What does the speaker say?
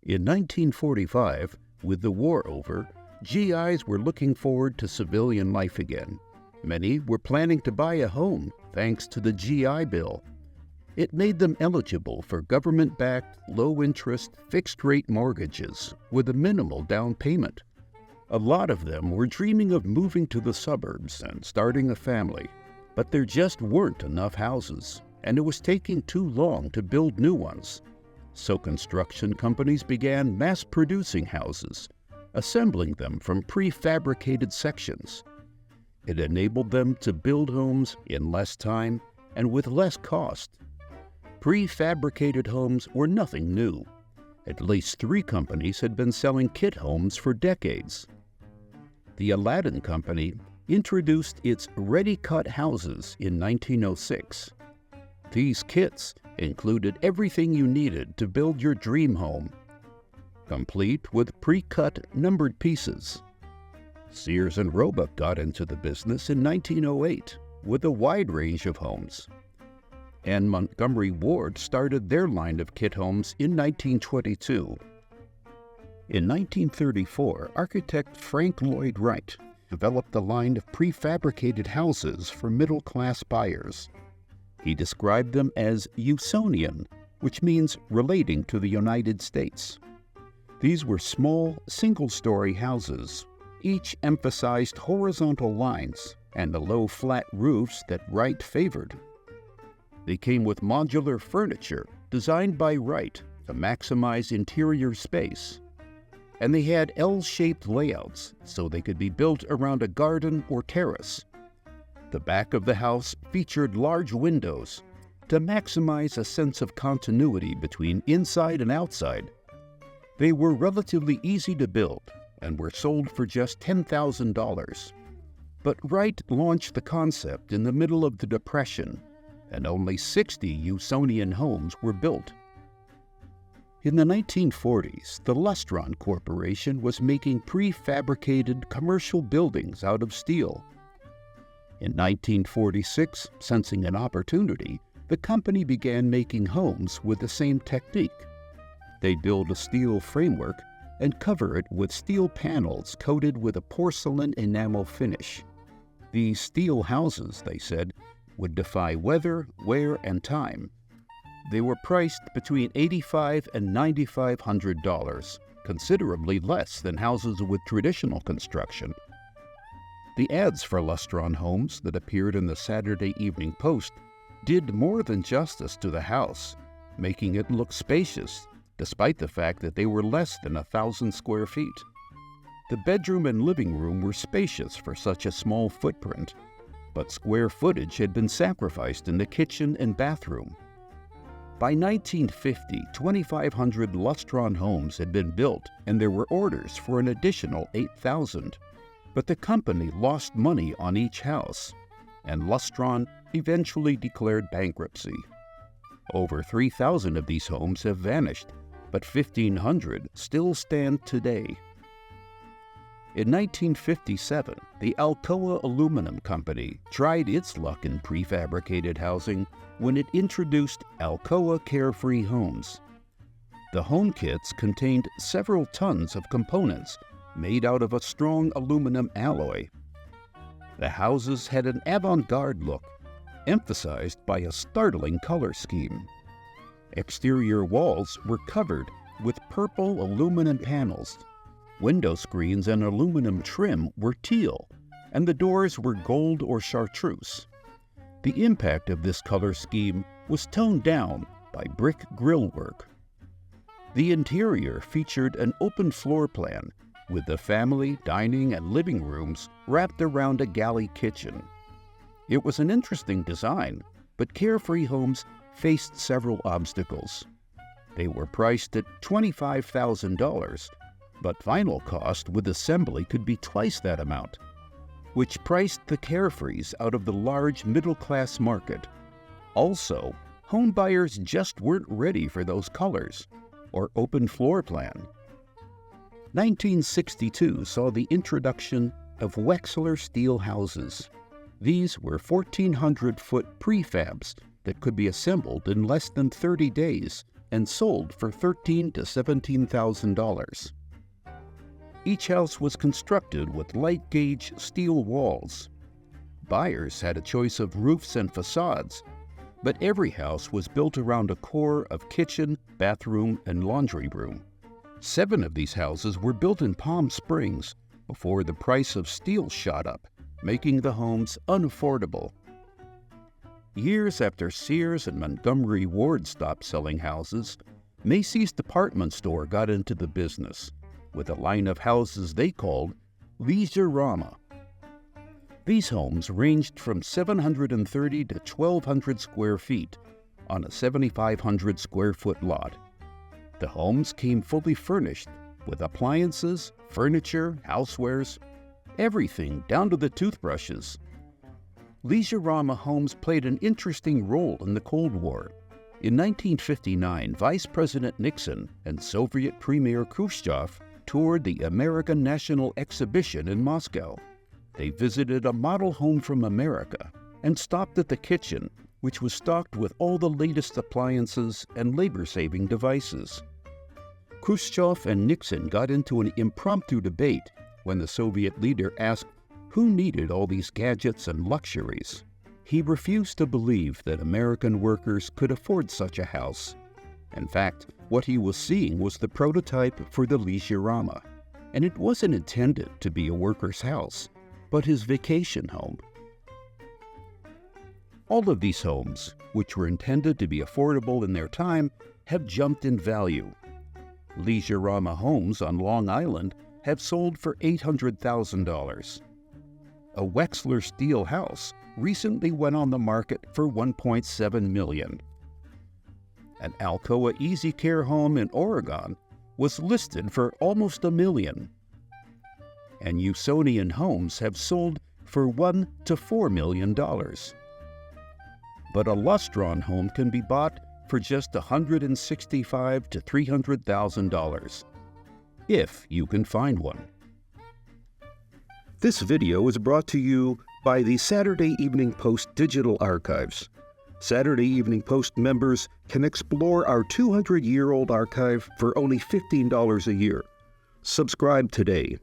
In 1945, with the war over, G.I.s were looking forward to civilian life again. Many were planning to buy a home thanks to the G.I. Bill. It made them eligible for government-backed, low-interest, fixed-rate mortgages with a minimal down payment. A lot of them were dreaming of moving to the suburbs and starting a family, but there just weren't enough houses, and it was taking too long to build new ones. So construction companies began mass-producing houses, assembling them from prefabricated sections. It enabled them to build homes in less time and with less cost. Prefabricated homes were nothing new. At least 3 companies had been selling kit homes for decades. The Aladdin Company introduced its ready-cut houses in 1906. These kits included everything you needed to build your dream home, complete with pre-cut numbered pieces. Sears and Roebuck got into the business in 1908 with a wide range of homes. And Montgomery Ward started their line of kit homes in 1922. In 1934, architect Frank Lloyd Wright developed a line of prefabricated houses for middle-class buyers. He described them as Usonian, which means relating to the United States. These were small, single-story houses. Each emphasized horizontal lines and the low, flat roofs that Wright favored. They came with modular furniture designed by Wright to maximize interior space. And they had L-shaped layouts so they could be built around a garden or terrace. The back of the house featured large windows to maximize a sense of continuity between inside and outside. They were relatively easy to build and were sold for just $10,000. But Wright launched the concept in the middle of the Depression, and only 60 Usonian homes were built. In the 1940s, the Lustron Corporation was making prefabricated commercial buildings out of steel. In 1946, sensing an opportunity, the company began making homes with the same technique. They'd build a steel framework and cover it with steel panels coated with a porcelain enamel finish. These steel houses, they said, would defy weather, wear, and time. They were priced between $8,500 and $9,500, considerably less than houses with traditional construction. The ads for Lustron homes that appeared in the Saturday Evening Post did more than justice to the house, making it look spacious, despite the fact that they were less than 1,000 square feet. The bedroom and living room were spacious for such a small footprint, but square footage had been sacrificed in the kitchen and bathroom. By 1950, 2,500 Lustron homes had been built, and there were orders for an additional 8,000. But the company lost money on each house, and Lustron eventually declared bankruptcy. Over 3,000 of these homes have vanished, but 1,500 still stand today. In 1957, the Alcoa Aluminum Company tried its luck in prefabricated housing when it introduced Alcoa Carefree Homes. The home kits contained several tons of components made out of a strong aluminum alloy. The houses had an avant-garde look, emphasized by a startling color scheme. Exterior walls were covered with purple aluminum panels. Window screens and aluminum trim were teal, and the doors were gold or chartreuse. The impact of this color scheme was toned down by brick grillwork. The interior featured an open floor plan with the family, dining, and living rooms wrapped around a galley kitchen. It was an interesting design, but Carefree Homes faced several obstacles. They were priced at $25,000, but final cost with assembly could be twice that amount, which priced the Carefrees out of the large middle-class market. Also, home buyers just weren't ready for those colors or open floor plan. 1962 saw the introduction of Wexler steel houses. These were 1,400-foot prefabs that could be assembled in less than 30 days and sold for $13,000 to $17,000. Each house was constructed with light-gauge steel walls. Buyers had a choice of roofs and facades, but every house was built around a core of kitchen, bathroom, and laundry room. 7 of these houses were built in Palm Springs before the price of steel shot up, making the homes unaffordable. Years after Sears and Montgomery Ward stopped selling houses, Macy's department store got into the business with a line of houses they called Leisurama. These homes ranged from 730 to 1,200 square feet on a 7,500 square foot lot. The homes came fully furnished with appliances, furniture, housewares, everything down to the toothbrushes. Leisurama homes played an interesting role in the Cold War. In 1959, Vice President Nixon and Soviet Premier Khrushchev toured the American National Exhibition in Moscow. They visited a model home from America and stopped at the kitchen, which was stocked with all the latest appliances and labor-saving devices. Khrushchev and Nixon got into an impromptu debate when the Soviet leader asked who needed all these gadgets and luxuries. He refused to believe that American workers could afford such a house. In fact, what he was seeing was the prototype for the Leisurama, and it wasn't intended to be a worker's house, but his vacation home. All of these homes, which were intended to be affordable in their time, have jumped in value. Leisurama homes on Long Island have sold for $800,000. A Wexler steel house recently went on the market for $1.7 million. An Alcoa Easy Care home in Oregon was listed for almost $1 million. And Usonian homes have sold for $1 to $4 million. But a Lustron home can be bought for just $165,000 to $300,000, if you can find one. This video is brought to you by the Saturday Evening Post Digital Archives. Saturday Evening Post members can explore our 200-year-old archive for only $15 a year. Subscribe today.